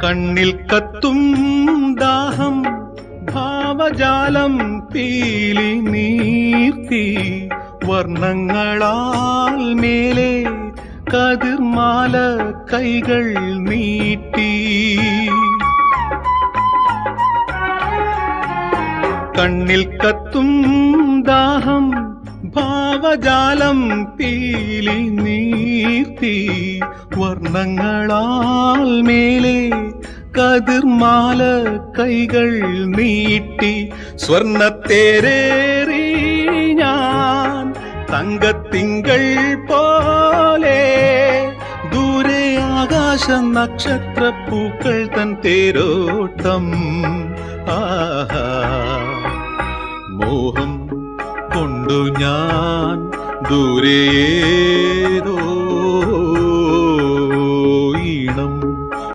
കണ്ണിൽ കത്തും ദാഹം ഭാവജാലം പീലി നീർത്തി വർണ്ണങ്ങളാൽ മേലെ കതിർമാല കൈകൾ നീട്ടി. കണ്ണിൽ കത്തും ദാഹം ഭാവജാലം പീലി നീർത്തി വർണ്ണങ്ങളാൽ മേലെ കതിർമാല കൈകൾ നീട്ടി. സ്വർണ്ണത്തേരേറി ഞാൻ തങ്കത്തിങ്കൾ പോലെ ദൂരെ ആകാശ നക്ഷത്രപ്പൂക്കൾ തൻ തേരോട്ടം. ആഹാ മോഹം കൊണ്ടു ഞാൻ ദൂരേതോ